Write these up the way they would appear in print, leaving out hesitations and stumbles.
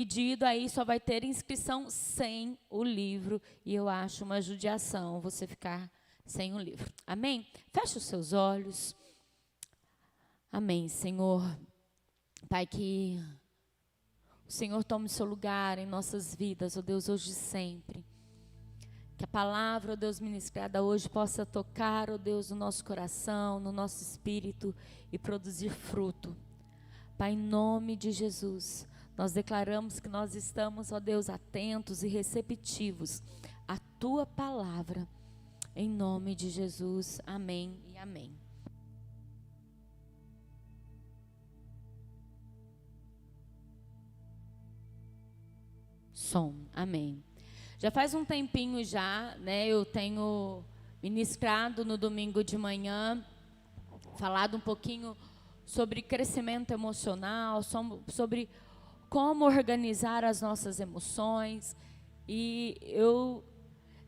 pedido, aí só vai ter inscrição sem o livro, e eu acho uma judiação você ficar sem o livro. Amém? Feche os seus olhos. Amém, Senhor. Pai, que o Senhor tome o seu lugar em nossas vidas, ó Deus, hoje e sempre. Que a palavra, ó Deus, ministrada hoje possa tocar, ó Deus, no nosso coração, no nosso espírito e produzir fruto. Pai, em nome de Jesus, nós declaramos que nós estamos, ó Deus, atentos e receptivos à Tua palavra. Em nome de Jesus, amém e amém. Som, amém. Já faz um tempinho já, né, eu tenho ministrado no domingo de manhã, falado um pouquinho sobre crescimento emocional, sobre como organizar as nossas emoções, e eu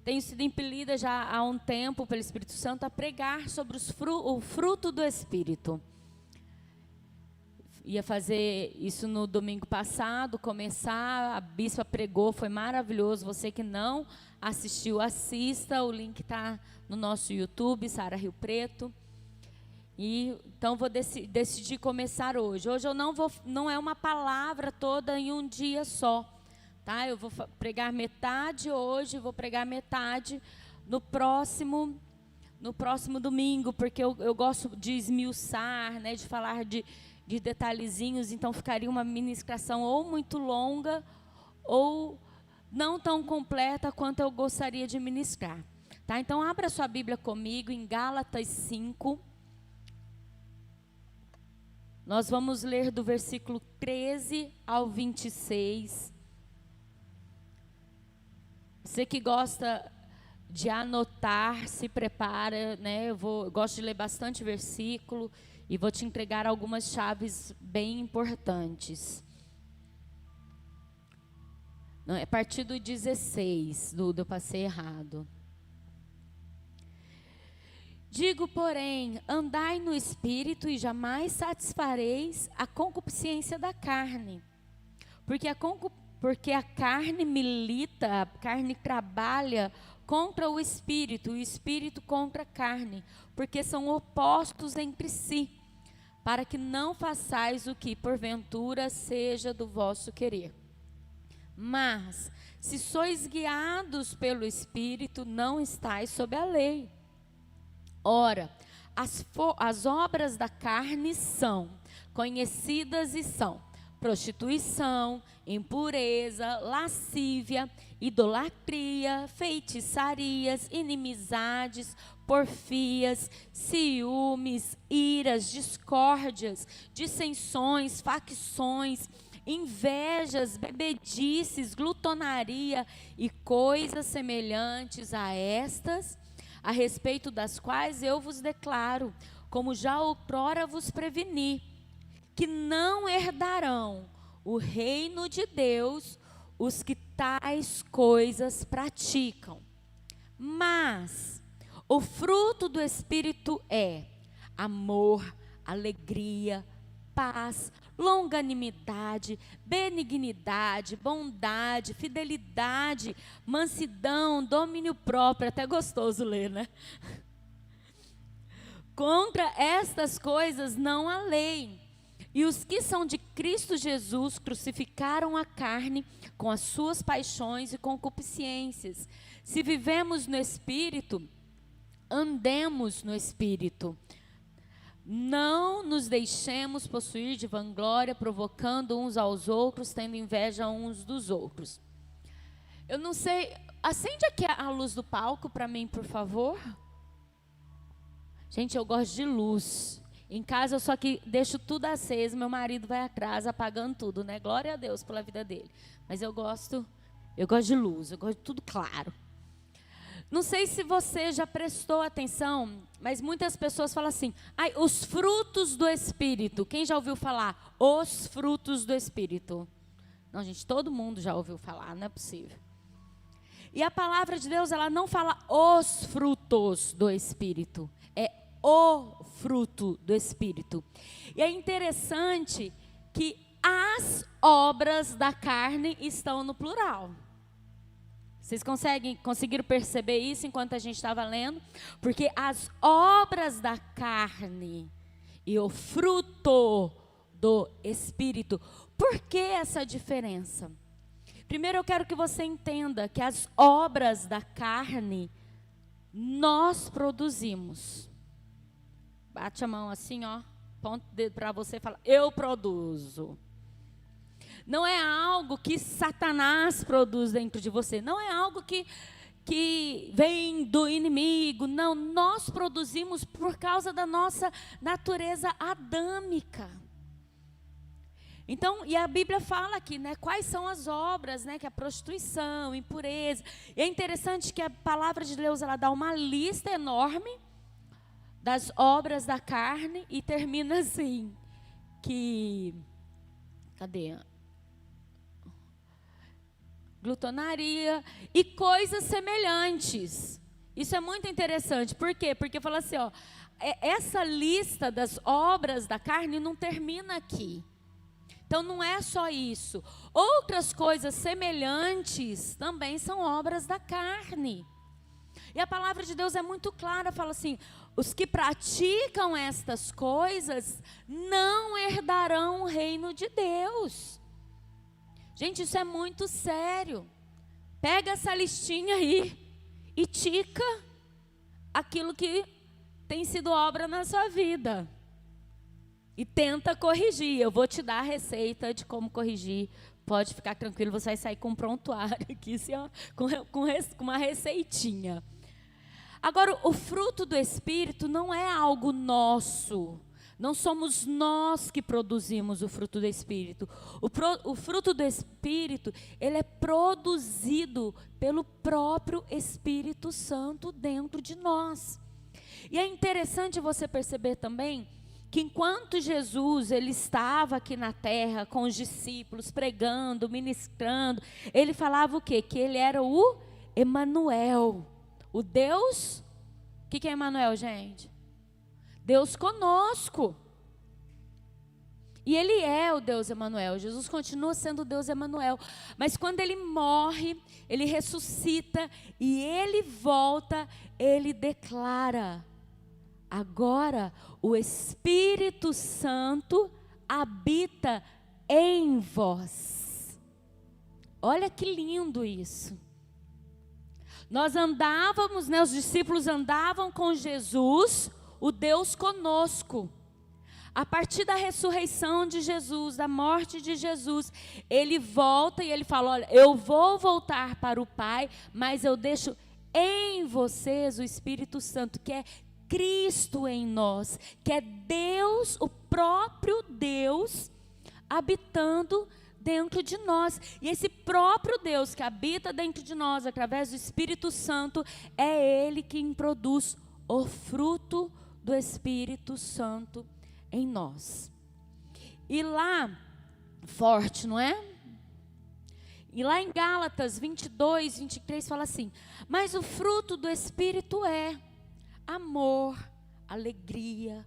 tenho sido impelida já há um tempo pelo Espírito Santo a pregar sobre o fruto do Espírito. Ia fazer isso no domingo passado, começar, a bispa pregou, foi maravilhoso. Você que não assistiu, assista, o link está no nosso YouTube, Sara Rio Preto. E então vou decidir começar hoje. Hoje eu não é uma palavra toda em um dia só, tá? Eu vou pregar metade hoje, vou pregar metade no próximo domingo, porque eu gosto de esmiuçar, né, de falar de detalhezinhos, então ficaria uma ministração ou muito longa ou não tão completa quanto eu gostaria de ministrar, tá? Então abra sua Bíblia comigo em Gálatas 5. Nós vamos ler do versículo 13 ao 26. Você que gosta de anotar, se prepara, né? Eu gosto de ler bastante versículo e vou te entregar algumas chaves bem importantes. Não, é a partir do 16, eu passei errado. Digo, porém, andai no Espírito e jamais satisfareis a concupiscência da carne. Porque a carne milita, a carne trabalha contra o Espírito contra a carne, porque são opostos entre si, para que não façais o que porventura seja do vosso querer. Mas, se sois guiados pelo Espírito, não estáis sob a lei. Ora, as obras da carne são conhecidas e são prostituição, impureza, lascívia, idolatria, feitiçarias, inimizades, porfias, ciúmes, iras, discórdias, dissensões, facções, invejas, bebedices, glutonaria e coisas semelhantes a estas, a respeito das quais eu vos declaro, como já outrora vos preveni, que não herdarão o reino de Deus os que tais coisas praticam. Mas o fruto do Espírito é amor, alegria, paz, longanimidade, benignidade, bondade, fidelidade, mansidão, domínio próprio. Até gostoso ler, né? Contra estas coisas não há lei. E os que são de Cristo Jesus crucificaram a carne com as suas paixões e concupiscências. Se vivemos no Espírito, andemos no Espírito. Não nos deixemos possuir de vanglória, provocando uns aos outros, tendo inveja uns dos outros. Eu não sei, acende aqui a luz do palco para mim, por favor. Gente, eu gosto de luz. Em casa eu só que deixo tudo aceso, meu marido vai atrás apagando tudo, né? Glória a Deus pela vida dele. Mas eu gosto de luz, eu gosto de tudo claro. Não sei se você já prestou atenção, mas muitas pessoas falam assim, os frutos do Espírito. Quem já ouviu falar? Os frutos do Espírito. Não, gente, todo mundo já ouviu falar, não é possível. E a palavra de Deus, ela não fala os frutos do Espírito, é o fruto do Espírito. E é interessante que as obras da carne estão no plural. Vocês conseguiram perceber isso enquanto a gente estava lendo? Porque as obras da carne e o fruto do Espírito. Por que essa diferença? Primeiro eu quero que você entenda que as obras da carne nós produzimos. Bate a mão assim, ó, ponta o dedo para você e fala, eu produzo. Não é algo que Satanás produz dentro de você. Não é algo que vem do inimigo. Não, nós produzimos por causa da nossa natureza adâmica. Então, e a Bíblia fala aqui, né, quais são as obras, né, que é a prostituição, impureza. E é interessante que a palavra de Deus, ela dá uma lista enorme das obras da carne e termina assim, que, cadê? Glutonaria e coisas semelhantes. Isso é muito interessante. Por quê? Porque fala assim, ó, essa lista das obras da carne não termina aqui. Então não é só isso. Outras coisas semelhantes também são obras da carne. E a palavra de Deus é muito clara, fala assim, os que praticam estas coisas não herdarão o reino de Deus. Gente, isso é muito sério. Pega essa listinha aí e tica aquilo que tem sido obra na sua vida. E tenta corrigir. Eu vou te dar a receita de como corrigir. Pode ficar tranquilo, você vai sair com um prontuário aqui, assim, ó, com uma receitinha. Agora, o fruto do Espírito não é algo nosso. Não somos nós que produzimos o fruto do Espírito. O fruto do Espírito, ele é produzido pelo próprio Espírito Santo dentro de nós. E é interessante você perceber também que enquanto Jesus, ele estava aqui na terra com os discípulos, pregando, ministrando, ele falava o quê? Que ele era o Emanuel, o Deus, o que é Emanuel, gente? Deus conosco. E ele é o Deus Emanuel. Jesus continua sendo o Deus Emanuel. Mas quando ele morre, ele ressuscita e ele volta, ele declara: agora o Espírito Santo habita em vós. Olha que lindo isso. Nós andávamos, né, os discípulos andavam com Jesus, o Deus conosco. A partir da ressurreição de Jesus, da morte de Jesus, ele volta e ele fala: olha, eu vou voltar para o Pai, mas eu deixo em vocês o Espírito Santo, que é Cristo em nós, que é Deus, o próprio Deus, habitando dentro de nós. E esse próprio Deus que habita dentro de nós, através do Espírito Santo, é Ele quem produz o fruto do Espírito Santo em nós. E lá, forte, não é? E lá em Gálatas 22, 23 fala assim: mas o fruto do Espírito é amor, alegria,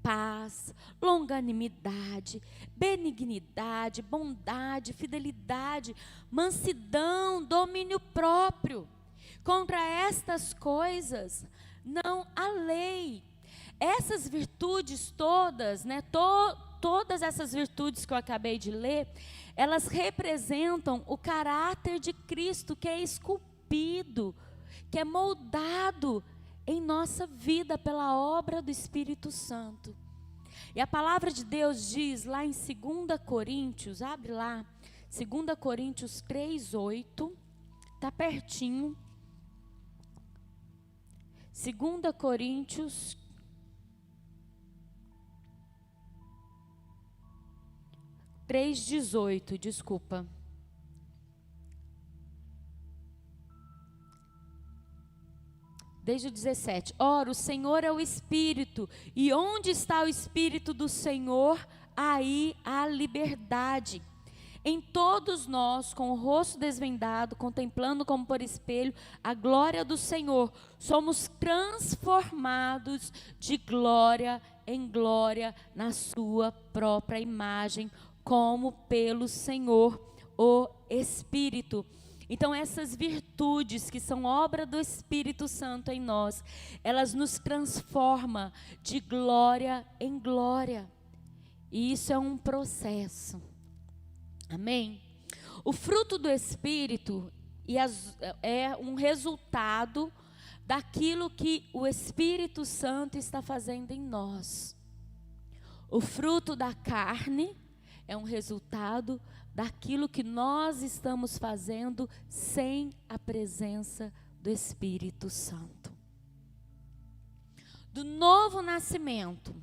paz, longanimidade, benignidade, bondade, fidelidade, mansidão, domínio próprio. Contra estas coisas não há lei. Essas virtudes todas, né, todas essas virtudes que eu acabei de ler, elas representam o caráter de Cristo, que é esculpido, que é moldado em nossa vida pela obra do Espírito Santo. E a palavra de Deus diz lá em 2 Coríntios, abre lá, 2 Coríntios 3:8, está pertinho. 2 Coríntios 3:18, desculpa. Desde o 17. Ora, o Senhor é o Espírito, e onde está o Espírito do Senhor, aí há liberdade. Em todos nós, com o rosto desvendado, contemplando como por espelho a glória do Senhor, somos transformados de glória em glória na sua própria imagem, como pelo Senhor, o Espírito. Então essas virtudes que são obra do Espírito Santo em nós, elas nos transformam de glória em glória. E isso é um processo. Amém? O fruto do Espírito é um resultado daquilo que o Espírito Santo está fazendo em nós. O fruto da carne é um resultado daquilo que nós estamos fazendo sem a presença do Espírito Santo. Do novo nascimento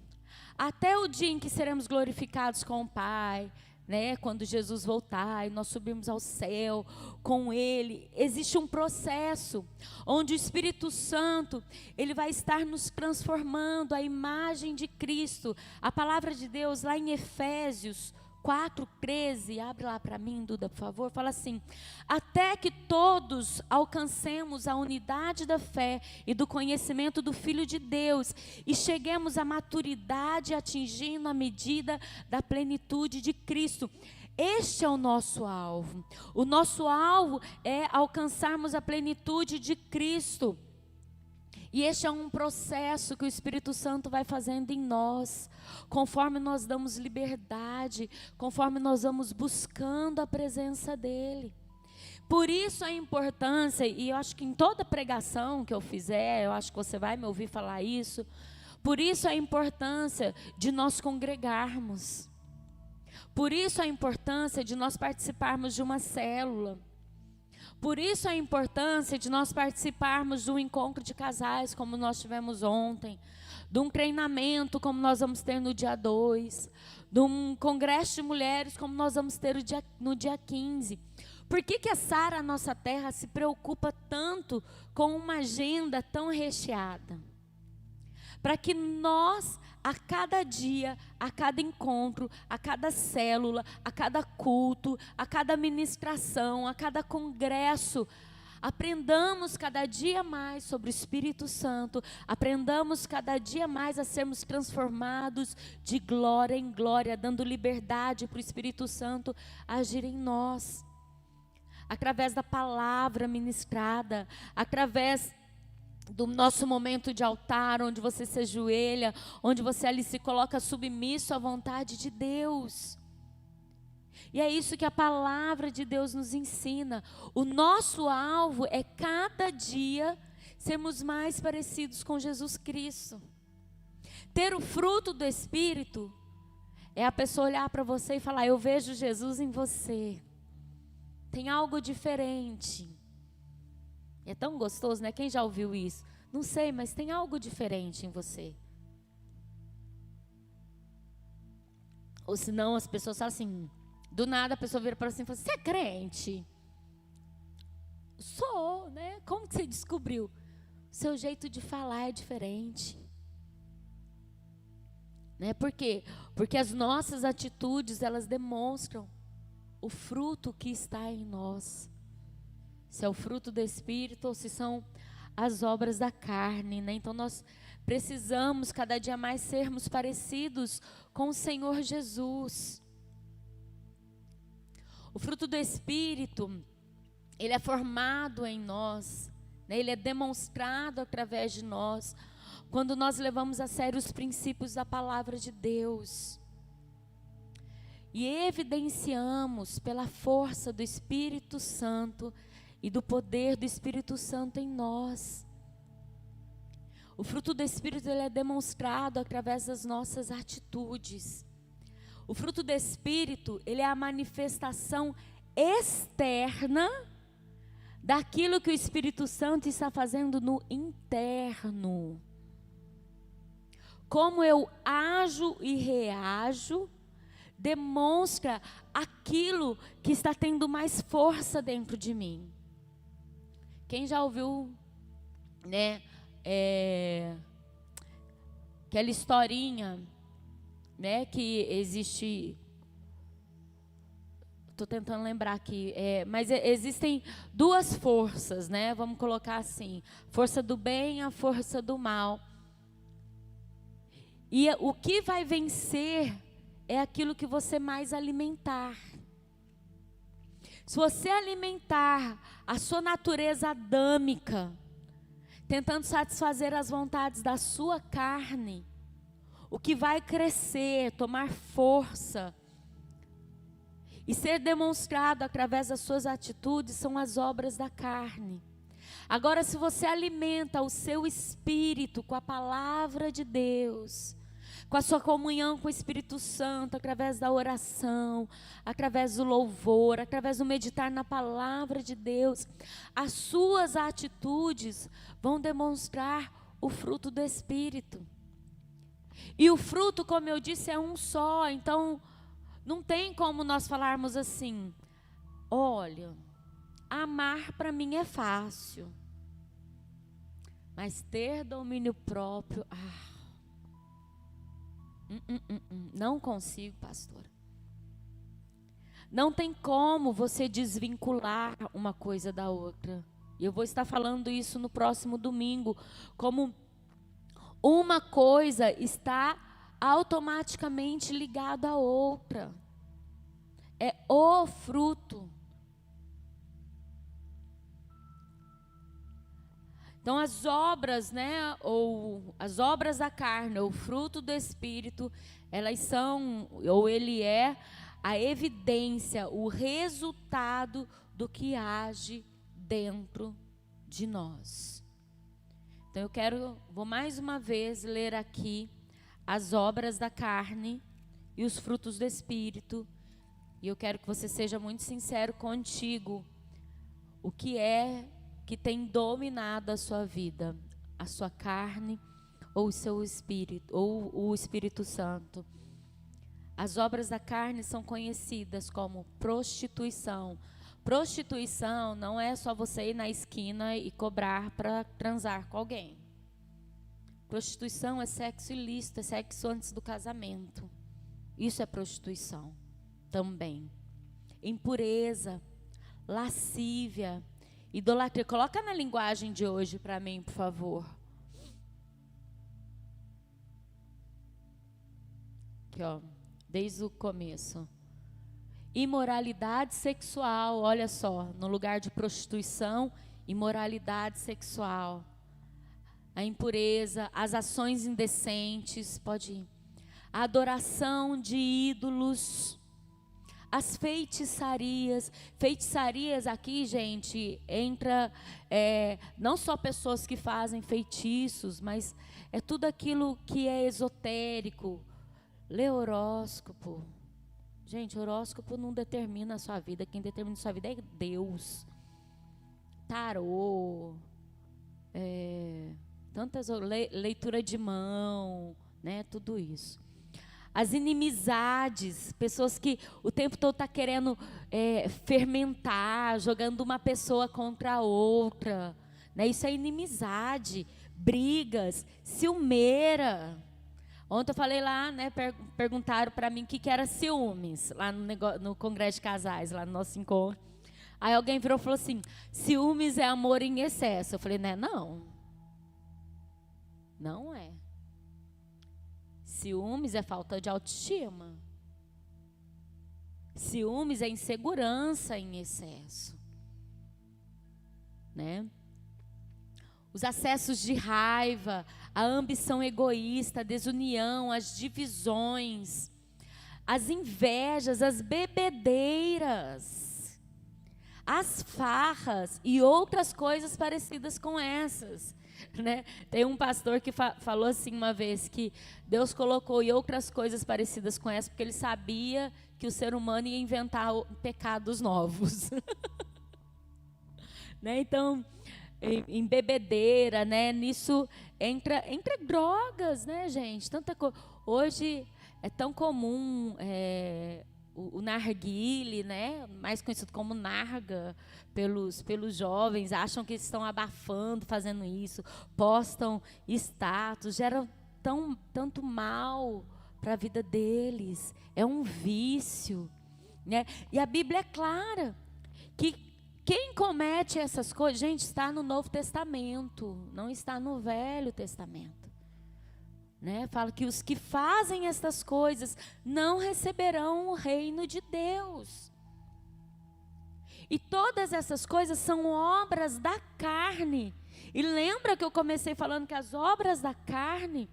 até o dia em que seremos glorificados com o Pai, né, quando Jesus voltar e nós subirmos ao céu com Ele, existe um processo onde o Espírito Santo, Ele vai estar nos transformando à imagem de Cristo. A palavra de Deus lá em Efésios 4:13, abre lá para mim, Duda, por favor, fala assim: até que todos alcancemos a unidade da fé e do conhecimento do Filho de Deus e cheguemos à maturidade, atingindo a medida da plenitude de Cristo. Este é o nosso alvo. O nosso alvo é alcançarmos a plenitude de Cristo. E este é um processo que o Espírito Santo vai fazendo em nós, conforme nós damos liberdade, conforme nós vamos buscando a presença dEle. Por isso a importância, e eu acho que em toda pregação que eu fizer, eu acho que você vai me ouvir falar isso, por isso a importância de nós congregarmos. Por isso a importância de nós participarmos de uma célula. Por isso a importância de nós participarmos de um encontro de casais, como nós tivemos ontem, de um treinamento, como nós vamos ter no dia 2, de um congresso de mulheres, como nós vamos ter no dia 15. Por que a Sara, a nossa terra, se preocupa tanto com uma agenda tão recheada? Para que nós, a cada dia, a cada encontro, a cada célula, a cada culto, a cada ministração, a cada congresso, aprendamos cada dia mais sobre o Espírito Santo, aprendamos cada dia mais a sermos transformados de glória em glória, dando liberdade para o Espírito Santo agir em nós, através da palavra ministrada, através do nosso momento de altar, onde você se ajoelha, onde você ali se coloca submisso à vontade de Deus. E é isso que a palavra de Deus nos ensina. O nosso alvo é cada dia sermos mais parecidos com Jesus Cristo. Ter o fruto do Espírito é a pessoa olhar para você e falar: eu vejo Jesus em você. Tem algo diferente. É tão gostoso, né? Quem já ouviu isso? Não sei, mas tem algo diferente em você. Ou senão as pessoas falam assim, do nada a pessoa vira para você e fala: você é crente? Sou, né? Como que você descobriu? Seu jeito de falar é diferente. Né? Por quê? Porque as nossas atitudes, elas demonstram o fruto que está em nós. Se é o fruto do Espírito ou se são as obras da carne, né? Então nós precisamos cada dia mais sermos parecidos com o Senhor Jesus. O fruto do Espírito, ele é formado em nós, né? Ele é demonstrado através de nós, quando nós levamos a sério os princípios da palavra de Deus. E evidenciamos pela força do Espírito Santo e do poder do Espírito Santo em nós. O fruto do Espírito, ele é demonstrado através das nossas atitudes. O fruto do Espírito, ele é a manifestação externa daquilo que o Espírito Santo está fazendo no interno. Como eu ajo e reajo, demonstra aquilo que está tendo mais força dentro de mim. Quem já ouviu, né, aquela historinha, né, que existe, estou tentando lembrar aqui, mas existem duas forças, né, vamos colocar assim, força do bem e a força do mal. E o que vai vencer é aquilo que você mais alimentar. Se você alimentar a sua natureza adâmica, tentando satisfazer as vontades da sua carne, o que vai crescer, tomar força e ser demonstrado através das suas atitudes são as obras da carne. Agora, se você alimenta o seu espírito com a palavra de Deus, com a sua comunhão com o Espírito Santo, através da oração, através do louvor, através do meditar na palavra de Deus, as suas atitudes vão demonstrar o fruto do Espírito. E o fruto, como eu disse, é um só. Então, não tem como nós falarmos assim: olha, amar para mim é fácil, mas ter domínio próprio, não consigo, pastora. Não tem como você desvincular uma coisa da outra. E eu vou estar falando isso no próximo domingo, como uma coisa está automaticamente ligada à outra. É o fruto. Então as obras, né, ou as obras da carne, ou o fruto do Espírito, elas são, ou ele é a evidência, o resultado do que age dentro de nós. Então vou mais uma vez ler aqui as obras da carne e os frutos do Espírito. E eu quero que você seja muito sincero contigo. O que é que tem dominado a sua vida? A sua carne ou o seu espírito, ou o Espírito Santo? As obras da carne são conhecidas como prostituição. Prostituição não é só você ir na esquina e cobrar para transar com alguém. Prostituição é sexo ilícito, é sexo antes do casamento. Isso é prostituição também. Impureza, lascívia, idolatria. Coloca na linguagem de hoje para mim, por favor. Aqui, ó, desde o começo. Imoralidade sexual, olha só, no lugar de prostituição, imoralidade sexual. A impureza, as ações indecentes, pode ir. A adoração de ídolos, as feitiçarias. Feitiçarias aqui, gente, entra não só pessoas que fazem feitiços, mas é tudo aquilo que é esotérico. Lê horóscopo. Gente, horóscopo não determina a sua vida. Quem determina a sua vida é Deus. Tarô, tantas leitura de mão, né? Tudo isso. As inimizades, pessoas que o tempo todo tá querendo fermentar, jogando uma pessoa contra a outra, né? Isso é inimizade, brigas, ciumeira. Ontem eu falei lá, né? Perguntaram para mim o que era ciúmes lá no Congresso de Casais, lá no nosso encontro. Aí alguém virou e falou assim: ciúmes é amor em excesso. Eu falei, né? Não é. Ciúmes é falta de autoestima. Ciúmes é insegurança em excesso, né? Os acessos de raiva, a ambição egoísta, a desunião, as divisões, as invejas, as bebedeiras, as farras e outras coisas parecidas com essas, né? Tem um pastor que falou assim uma vez, que Deus colocou e outras coisas parecidas com essa, porque ele sabia que o ser humano ia inventar pecados novos. Né? Então, em bebedeira, né? Nisso entra drogas, né, gente? Tanta coisa. Hoje é tão comum o narguile, né? Mais conhecido como narga pelos jovens, acham que estão abafando fazendo isso, postam status, geram tanto mal para a vida deles. É um vício, né? E a Bíblia é clara que quem comete essas coisas, gente, está no Novo Testamento, não está no Velho Testamento. né? Fala que os que fazem estas coisas não receberão o reino de Deus. E todas essas coisas são obras da carne. E lembra que eu comecei falando que as obras da carne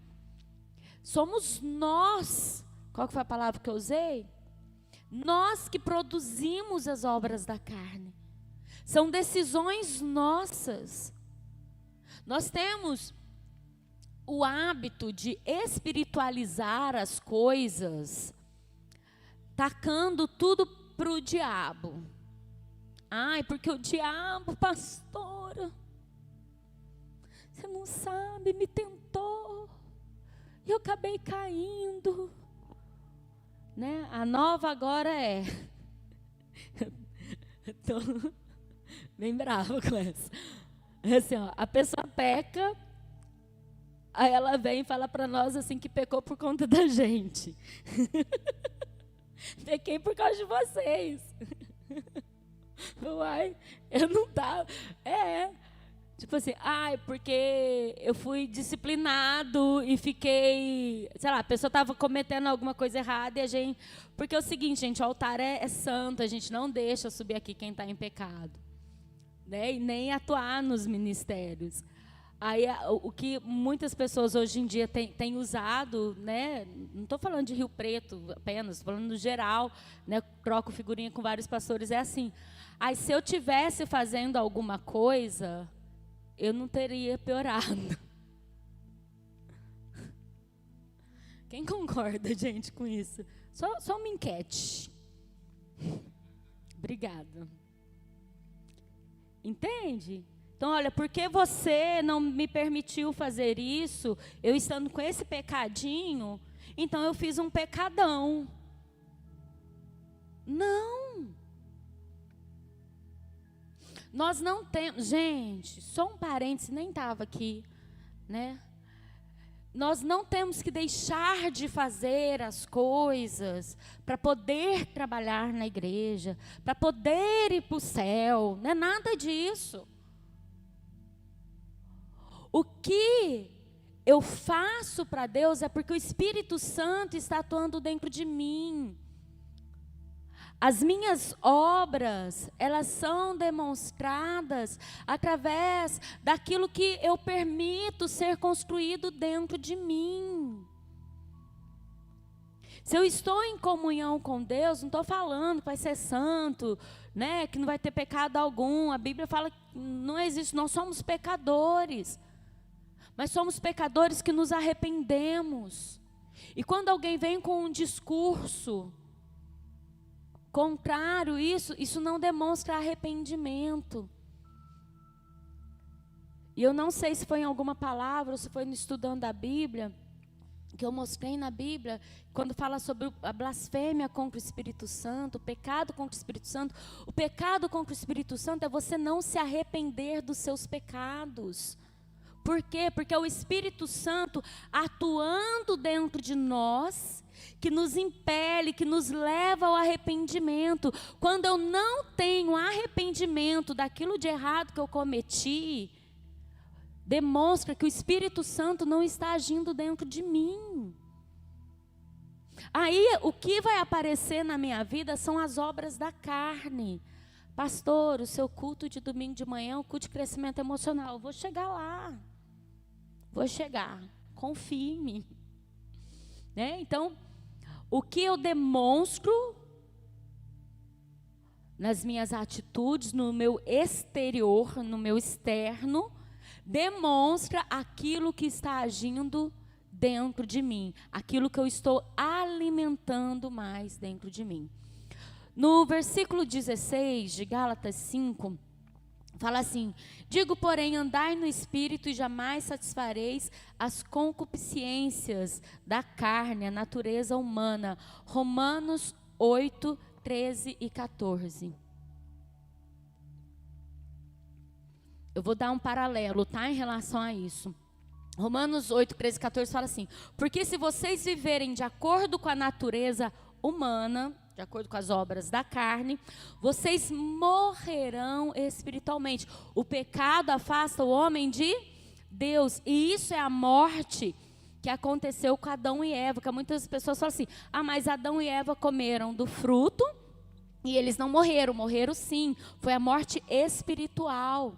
somos nós. Qual que foi a palavra que eu usei? Nós que produzimos as obras da carne. São decisões nossas. Nós temos o hábito de espiritualizar as coisas, tacando tudo para o diabo. Ai, porque o diabo, pastora, você não sabe, me tentou, e eu acabei caindo. Né? A nova agora é... Estou bem brava com essa. É assim, ó, a pessoa peca, aí ela vem e fala para nós assim que pecou por conta da gente. Pequei por causa de vocês. Uai, eu não tava. Tipo assim, porque eu fui disciplinado e fiquei, sei lá, a pessoa estava cometendo alguma coisa errada e a gente... Porque é o seguinte, gente, o altar é santo, a gente não deixa subir aqui quem está em pecado, né? E nem atuar nos ministérios. Aí, o que muitas pessoas hoje em dia têm usado, né? Não estou falando de Rio Preto apenas, estou falando no geral, né? Troco figurinha com vários pastores, é assim. Se eu tivesse fazendo alguma coisa, eu não teria piorado. Quem concorda, gente, com isso? Só uma enquete. Obrigada. Entende? Então, olha, porque você não me permitiu fazer isso, eu estando com esse pecadinho, então eu fiz um pecadão. Não. Nós não temos, gente, só um parênteses, nem estava aqui, né? Nós não temos que deixar de fazer as coisas para poder trabalhar na igreja, para poder ir para o céu, não é nada disso. O que eu faço para Deus é porque o Espírito Santo está atuando dentro de mim. As minhas obras, elas são demonstradas através daquilo que eu permito ser construído dentro de mim. Se eu estou em comunhão com Deus, não estou falando que vai ser santo, né, que não vai ter pecado algum. A Bíblia fala que não existe, nós somos pecadores. Mas somos pecadores que nos arrependemos. E quando alguém vem com um discurso contrário, isso não demonstra arrependimento. E eu não sei se foi em alguma palavra ou se foi no estudando a Bíblia, que eu mostrei na Bíblia, quando fala sobre a blasfêmia contra o Espírito Santo, o pecado contra o Espírito Santo. O pecado contra o Espírito Santo é você não se arrepender dos seus pecados. Por quê? Porque é o Espírito Santo atuando dentro de nós, que nos impele, que nos leva ao arrependimento. Quando eu não tenho arrependimento daquilo de errado que eu cometi, demonstra que o Espírito Santo não está agindo dentro de mim. Aí, o que vai aparecer na minha vida são as obras da carne. Pastor, o seu culto de domingo de manhã é um culto de crescimento emocional. Eu vou chegar lá. Vou chegar. Confie em mim. Né? Então, o que eu demonstro nas minhas atitudes, no meu exterior, no meu externo, demonstra aquilo que está agindo dentro de mim, aquilo que eu estou alimentando mais dentro de mim. No versículo 16 de Gálatas 5, fala assim: digo, porém, andai no Espírito e jamais satisfareis as concupiscências da carne, a natureza humana. Romanos 8, 13 e 14. Eu vou dar um paralelo, tá, em relação a isso. Romanos 8, 13 e 14 fala assim: porque se vocês viverem de acordo com a natureza humana, de acordo com as obras da carne, vocês morrerão espiritualmente. O pecado afasta o homem de Deus, e isso é a morte que aconteceu com Adão e Eva, que muitas pessoas falam assim, mas Adão e Eva comeram do fruto e eles não morreram, morreram sim, foi a morte espiritual,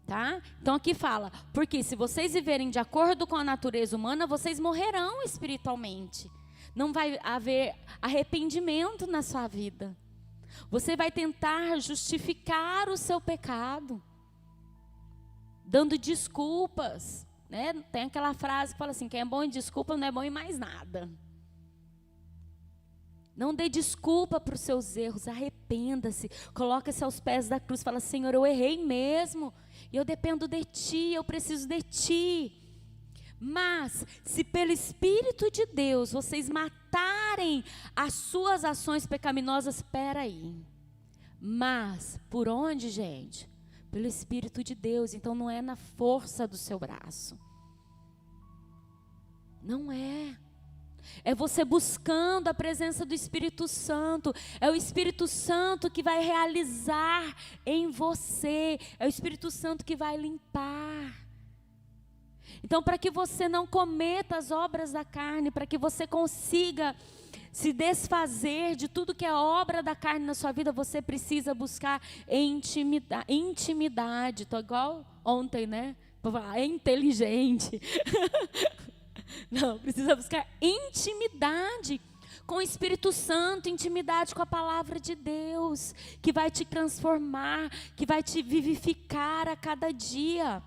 tá? Então aqui fala, porque se vocês viverem de acordo com a natureza humana, vocês morrerão espiritualmente, não vai haver arrependimento na sua vida, você vai tentar justificar o seu pecado, dando desculpas, né? Tem aquela frase que fala assim, quem é bom em desculpa não é bom em mais nada. Não dê desculpa para os seus erros, arrependa-se, coloque-se aos pés da cruz, fala, Senhor, eu errei mesmo, e eu dependo de Ti, eu preciso de Ti. Mas, se pelo Espírito de Deus, vocês matarem as suas ações pecaminosas, espera aí. Mas, por onde, gente? Pelo Espírito de Deus, então não é na força do seu braço. Não é. É você buscando a presença do Espírito Santo. É o Espírito Santo que vai realizar em você. É o Espírito Santo que vai limpar. Então, para que você não cometa as obras da carne, para que você consiga se desfazer de tudo que é obra da carne na sua vida, você precisa buscar intimidade. Estou igual ontem, né? É inteligente. Não, precisa buscar intimidade com o Espírito Santo, intimidade com a palavra de Deus, que vai te transformar, que vai te vivificar a cada dia.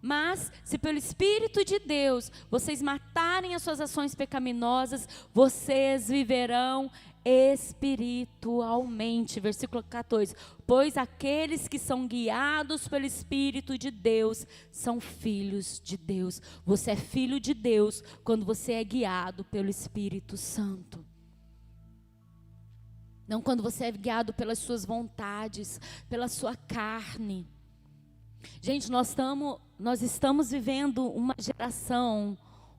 Mas, se pelo Espírito de Deus, vocês matarem as suas ações pecaminosas, vocês viverão espiritualmente. Versículo 14. Pois aqueles que são guiados pelo Espírito de Deus, são filhos de Deus. Você é filho de Deus, quando você é guiado pelo Espírito Santo. Não quando você é guiado pelas suas vontades, pela sua carne. Gente, nós estamos vivendo uma geração,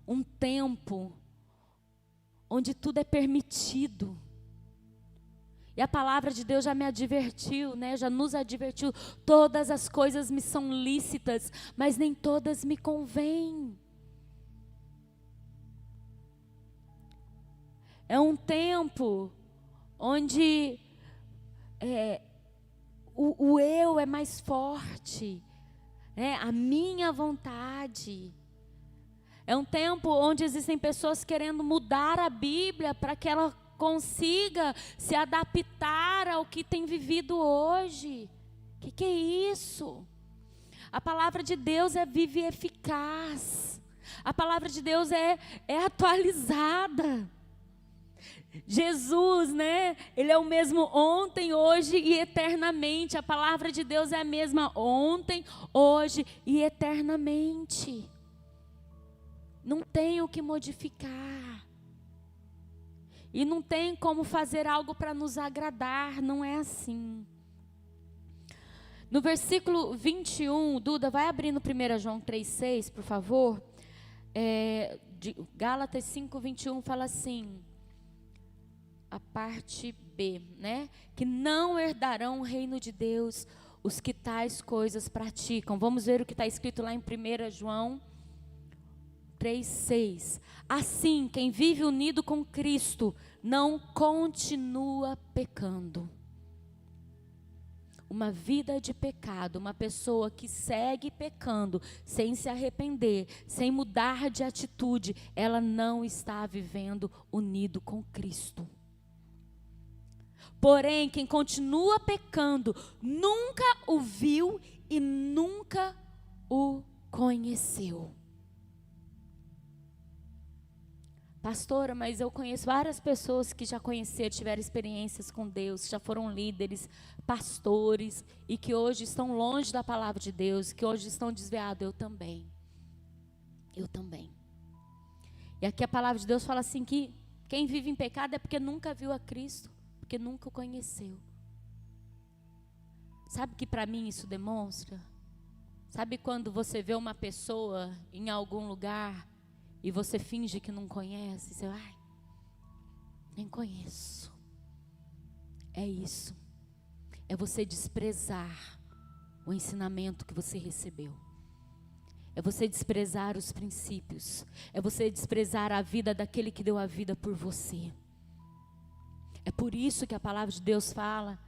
um tempo, onde tudo é permitido. E a palavra de Deus já me advertiu, né? Já nos advertiu, todas as coisas me são lícitas, mas nem todas me convêm. É um tempo onde o eu é mais forte, a minha vontade. É um tempo onde existem pessoas querendo mudar a Bíblia para que ela consiga se adaptar ao que tem vivido hoje. Que é isso? A palavra de Deus é viva e eficaz. A palavra de Deus é atualizada. Jesus, né? Ele é o mesmo ontem, hoje e eternamente. A palavra de Deus é a mesma ontem, hoje e eternamente. Não tem o que modificar. E não tem como fazer algo para nos agradar, não é assim. No versículo 21, Duda, vai abrindo 1 João 3,6, por favor. Gálatas 5:21 fala assim, a parte B, né? Que não herdarão o reino de Deus os que tais coisas praticam. Vamos ver o que está escrito lá em 1 João 3,6. Assim, quem vive unido com Cristo não continua pecando. Uma vida de pecado, uma pessoa que segue pecando, sem se arrepender, sem mudar de atitude, ela não está vivendo unido com Cristo. Porém, quem continua pecando, nunca o viu e nunca o conheceu. Pastora, mas eu conheço várias pessoas que já conheceram, tiveram experiências com Deus, que já foram líderes, pastores, e que hoje estão longe da palavra de Deus, que hoje estão desviados. Eu também. Eu também. E aqui a palavra de Deus fala assim que quem vive em pecado é porque nunca viu a Cristo, porque nunca o conheceu. Sabe o que para mim isso demonstra? Sabe quando você vê uma pessoa em algum lugar e você finge que não conhece? Você vai, nem conheço. É isso. É você desprezar o ensinamento que você recebeu. É você desprezar os princípios. É você desprezar a vida daquele que deu a vida por você. É por isso que a palavra de Deus fala,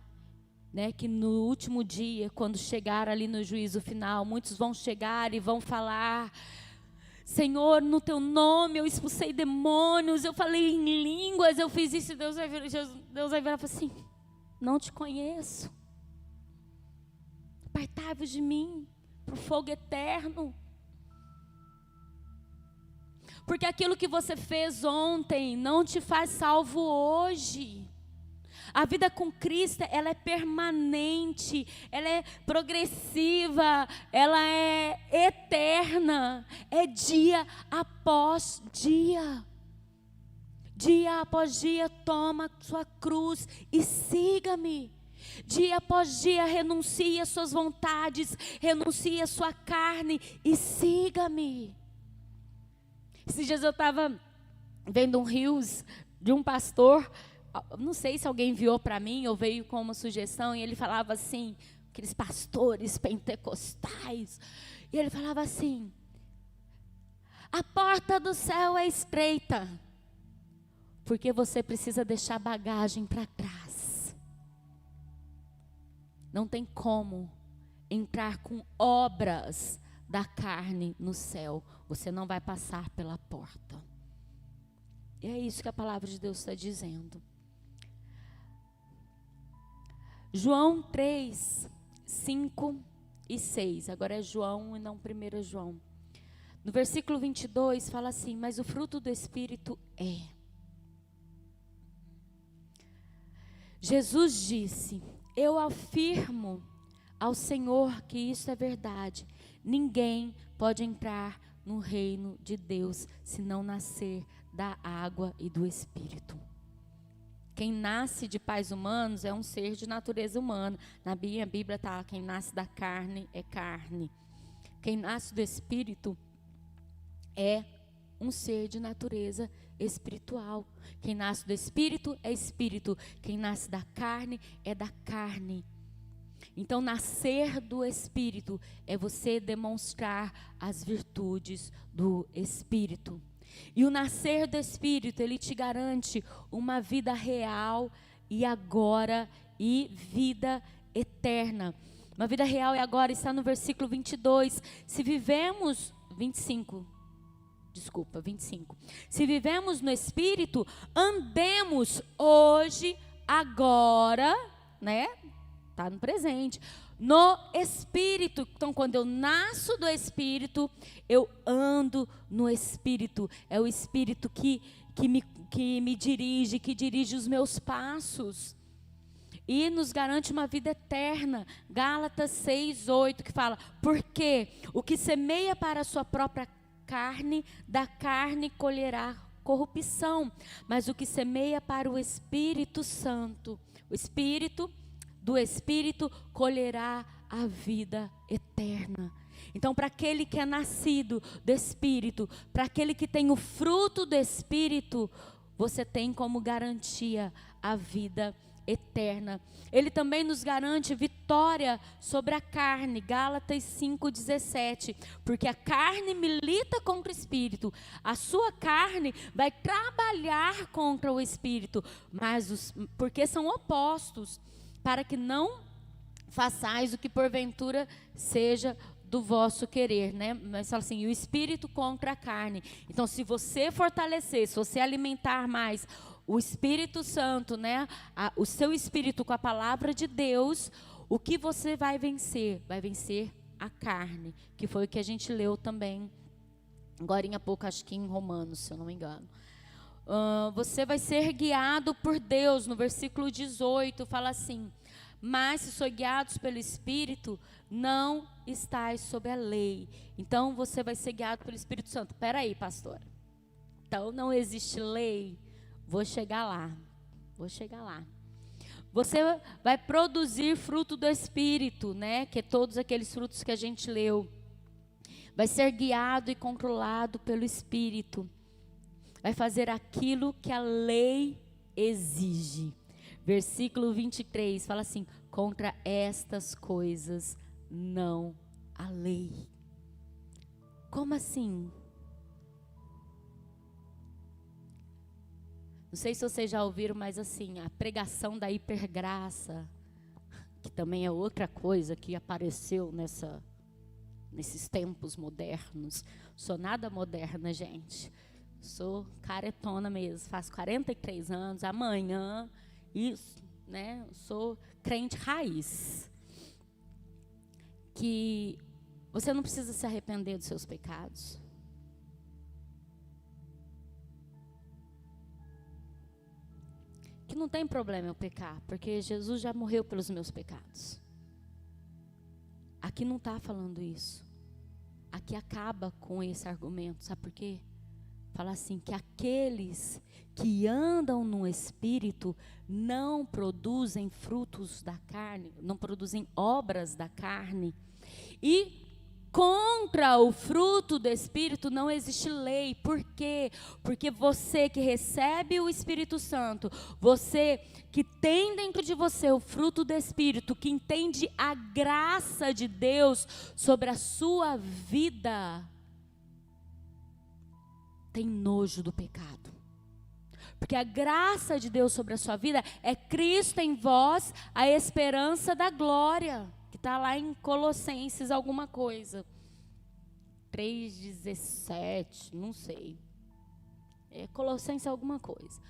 né, que no último dia, quando chegar ali no juízo final, muitos vão chegar e vão falar: Senhor, no teu nome eu expulsei demônios, eu falei em línguas, eu fiz isso. Deus vai virar e falar assim: não te conheço. Apartai-vos de mim para o fogo eterno. Porque aquilo que você fez ontem não te faz salvo hoje. A vida com Cristo, ela é permanente, ela é progressiva, ela é eterna, é dia após dia. Dia após dia, toma sua cruz e siga-me. Dia após dia, renuncie às suas vontades, renuncie à sua carne e siga-me. Esses dias eu estava vendo um reels de um pastor, não sei se alguém enviou para mim ou veio com uma sugestão, e ele falava assim, aqueles pastores pentecostais, e ele falava assim: a porta do céu é estreita, porque você precisa deixar bagagem para trás. Não tem como entrar com obras da carne no céu. Você não vai passar pela porta. E é isso que a palavra de Deus está dizendo. João 3, 5 e 6. Agora é João e não 1 João. No versículo 22 fala assim: mas o fruto do Espírito é. Jesus disse: eu afirmo ao Senhor que isso é verdade. Ninguém pode entrar no reino de Deus se não nascer da água e do Espírito. Quem nasce de pais humanos é um ser de natureza humana. Na minha Bíblia está: quem nasce da carne é carne. Quem nasce do Espírito é um ser de natureza espiritual. Quem nasce do Espírito é Espírito. Quem nasce da carne é da carne. Então, nascer do Espírito é você demonstrar as virtudes do Espírito. E o nascer do Espírito, ele te garante uma vida real e agora e vida eterna. Uma vida real e agora está no versículo 22. Se vivemos, 25. Se vivemos no Espírito, andemos hoje, agora, né? Está no presente, no Espírito. Então, quando eu nasço do Espírito, eu ando no Espírito. É o Espírito que me dirige, que dirige os meus passos. E nos garante uma vida eterna. Gálatas 6:8, que fala: porque o que semeia para a sua própria carne, da carne colherá corrupção. Mas o que semeia para o Espírito Santo, o Espírito do Espírito, colherá a vida eterna. Então, para aquele que é nascido do Espírito, para aquele que tem o fruto do Espírito, você tem como garantia a vida eterna. Ele também nos garante vitória sobre a carne. Gálatas 5:17. Porque a carne milita contra o Espírito. A sua carne vai trabalhar contra o Espírito. Porque são opostos, para que não façais o que porventura seja do vosso querer, né? Mas fala assim: o Espírito contra a carne. Então, se você fortalecer, se você alimentar mais o Espírito Santo, né? O seu Espírito com a palavra de Deus, o que você vai vencer? Vai vencer a carne, que foi o que a gente leu também, agora em pouco, acho que em Romanos, se eu não me engano. Você vai ser guiado por Deus. No versículo 18 fala assim: mas se sois guiados pelo Espírito, não estáis sob a lei. Então você vai ser guiado pelo Espírito Santo. Espera aí, pastora, então não existe lei? Vou chegar lá. Você vai produzir fruto do Espírito, né? Que é todos aqueles frutos que a gente leu. Vai ser guiado e controlado pelo Espírito. Vai fazer aquilo que a lei exige. Versículo 23 fala assim: contra estas coisas não há lei. Como assim? Não sei se vocês já ouviram, mas assim, a pregação da hipergraça, que também é outra coisa que apareceu nesses tempos modernos. Sou nada moderna, gente. Sou caretona mesmo. Faço 43 anos, amanhã, isso, né? Sou crente raiz. Que você não precisa se arrepender dos seus pecados. Que não tem problema eu pecar, porque Jesus já morreu pelos meus pecados. Aqui não está falando isso. Aqui acaba com esse argumento. Sabe por quê? Fala assim, que aqueles que andam no Espírito não produzem frutos da carne, não produzem obras da carne. E contra o fruto do Espírito não existe lei. Por quê? Porque você que recebe o Espírito Santo, você que tem dentro de você o fruto do Espírito, que entende a graça de Deus sobre a sua vida, tem nojo do pecado. Porque a graça de Deus sobre a sua vida é Cristo em vós, a esperança da glória. Que está lá em Colossenses alguma coisa. 3,17, não sei. É Colossenses alguma coisa.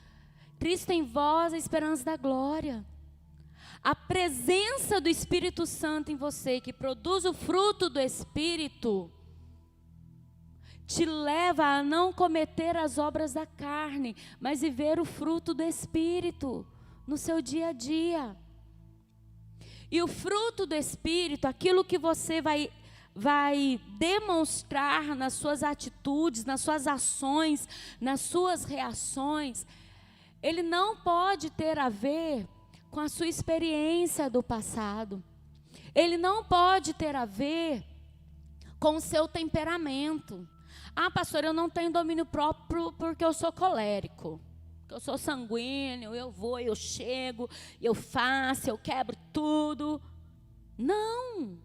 Cristo em vós, a esperança da glória. A presença do Espírito Santo em você, que produz o fruto do Espírito, te leva a não cometer as obras da carne, mas viver o fruto do Espírito no seu dia a dia. E o fruto do Espírito, aquilo que você vai demonstrar nas suas atitudes, nas suas ações, nas suas reações, ele não pode ter a ver com a sua experiência do passado. Ele não pode ter a ver com o seu temperamento. Ah, pastor, eu não tenho domínio próprio porque eu sou colérico. Eu sou sanguíneo, eu vou, eu chego, eu faço, eu quebro tudo. Não.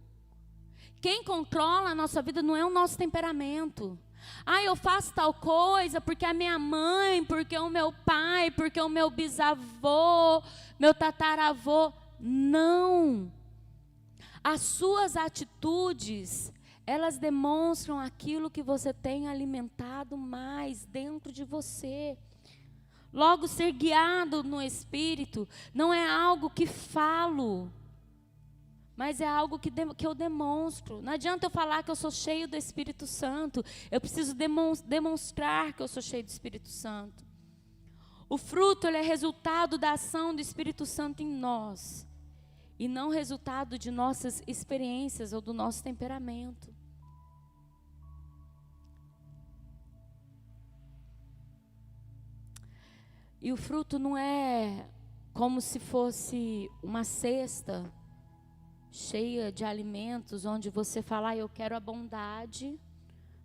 Quem controla a nossa vida não é o nosso temperamento. Ah, eu faço tal coisa porque a minha mãe, porque o meu pai, porque o meu bisavô, meu tataravô. Não. As suas atitudes, elas demonstram aquilo que você tem alimentado mais dentro de você. Logo, ser guiado no Espírito não é algo que falo, mas é algo que eu demonstro. Não adianta eu falar que eu sou cheio do Espírito Santo, eu preciso demonstrar que eu sou cheio do Espírito Santo. O fruto, ele é resultado da ação do Espírito Santo em nós, e não resultado de nossas experiências ou do nosso temperamento. E o fruto não é como se fosse uma cesta cheia de alimentos, onde você fala, eu quero a bondade,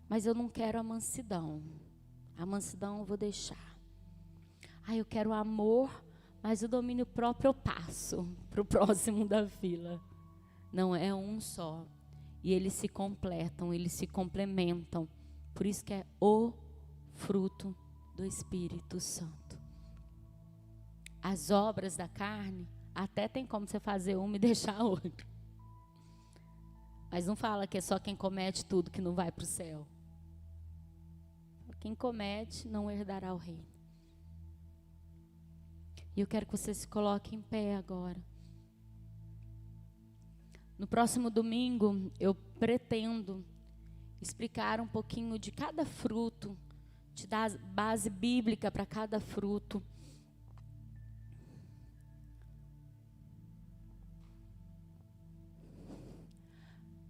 mas eu não quero a mansidão. A mansidão eu vou deixar. Eu quero o amor, mas o domínio próprio eu passo para o próximo da fila. Não, é um só. E eles se completam, eles se complementam. Por isso que é o fruto do Espírito Santo. As obras da carne, até tem como você fazer uma e deixar a outra. Mas não fala que é só quem comete tudo que não vai para o céu. Quem comete não herdará o reino. E eu quero que você se coloque em pé agora. No próximo domingo, eu pretendo explicar um pouquinho de cada fruto, te dar base bíblica para cada fruto.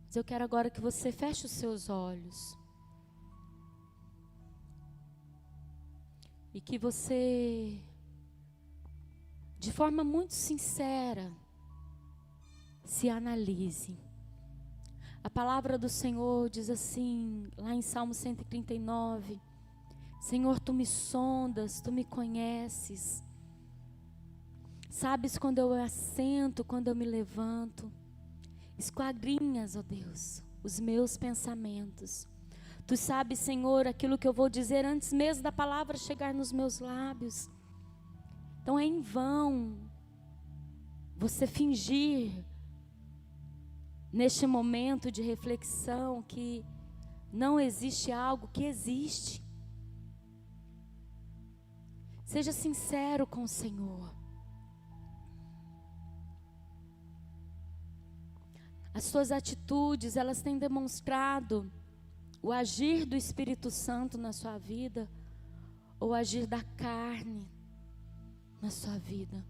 Mas eu quero agora que você feche os seus olhos. E que você, de forma muito sincera, se analise. A palavra do Senhor diz assim, lá em Salmo 139, Senhor, tu me sondas, tu me conheces. Sabes quando eu assento, quando eu me levanto. Esquadrinhas, ó Deus, os meus pensamentos. Tu sabes, Senhor, aquilo que eu vou dizer antes mesmo da palavra chegar nos meus lábios. Então é em vão você fingir neste momento de reflexão que não existe algo que existe. Seja sincero com o Senhor. As suas atitudes, elas têm demonstrado o agir do Espírito Santo na sua vida, ou o agir da carne na sua vida.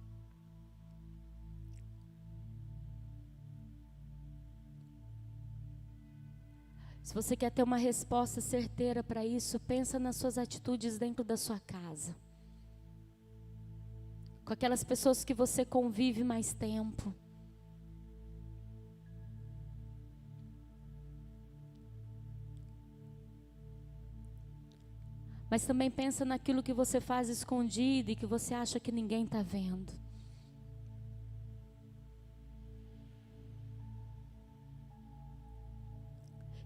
Se você quer ter uma resposta certeira para isso, pensa nas suas atitudes dentro da sua casa. Com aquelas pessoas que você convive mais tempo. Mas também pensa naquilo que você faz escondido e que você acha que ninguém está vendo.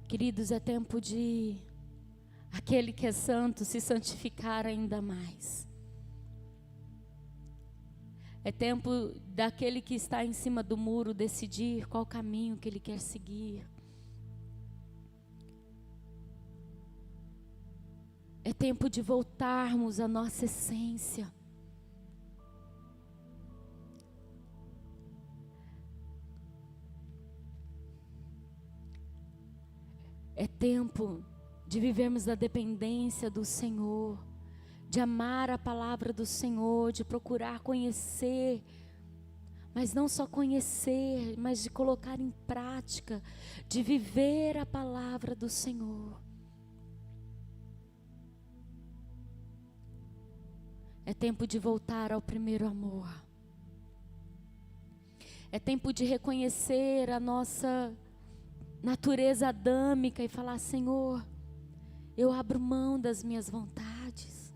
Queridos, é tempo de aquele que é santo se santificar ainda mais. É tempo daquele que está em cima do muro decidir qual caminho que ele quer seguir. É tempo de voltarmos à nossa essência. É tempo de vivermos da dependência do Senhor, de amar a palavra do Senhor, de procurar conhecer, mas não só conhecer, mas de colocar em prática, de viver a palavra do Senhor. É tempo de voltar ao primeiro amor. É tempo de reconhecer a nossa natureza adâmica e falar: Senhor, eu abro mão das minhas vontades.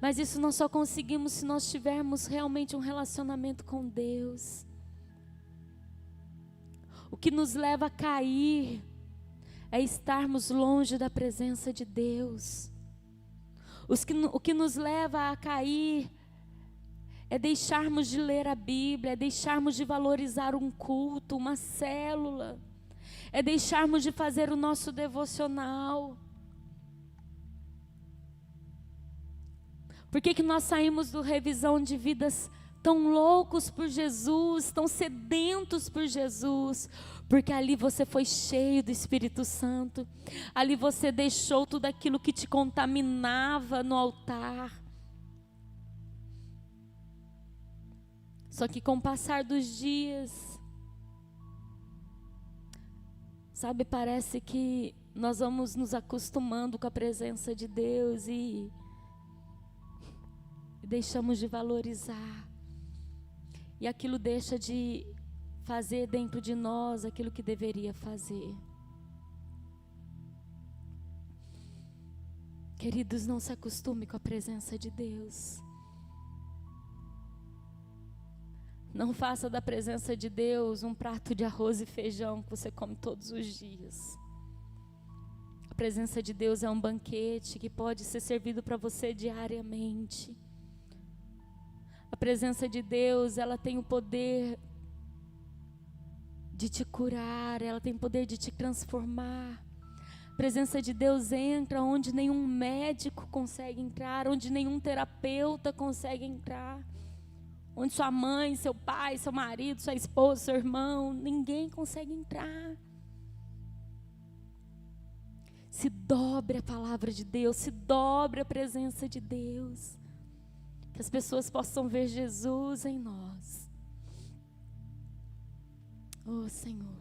Mas isso nós só conseguimos se nós tivermos realmente um relacionamento com Deus. O que nos leva a cair é estarmos longe da presença de Deus. O que nos leva a cair é deixarmos de ler a Bíblia, é deixarmos de valorizar um culto, uma célula, é deixarmos de fazer o nosso devocional. Por que nós saímos do Revisão de Vidas tão loucos por Jesus, tão sedentos por Jesus? Porque ali você foi cheio do Espírito Santo, ali você deixou tudo aquilo que te contaminava no altar. Só que com o passar dos dias, sabe, parece que nós vamos nos acostumando com a presença de Deus e deixamos de valorizar. E aquilo deixa de fazer dentro de nós aquilo que deveria fazer. Queridos, não se acostume com a presença de Deus. Não faça da presença de Deus um prato de arroz e feijão que você come todos os dias. A presença de Deus é um banquete que pode ser servido para você diariamente. A presença de Deus, ela tem o poder de te curar, ela tem o poder de te transformar. A presença de Deus entra onde nenhum médico consegue entrar, onde nenhum terapeuta consegue entrar, onde sua mãe, seu pai, seu marido, sua esposa, seu irmão, ninguém consegue entrar. Se dobre a palavra de Deus, se dobre a presença de Deus. Que as pessoas possam ver Jesus em nós. Oh, Senhor.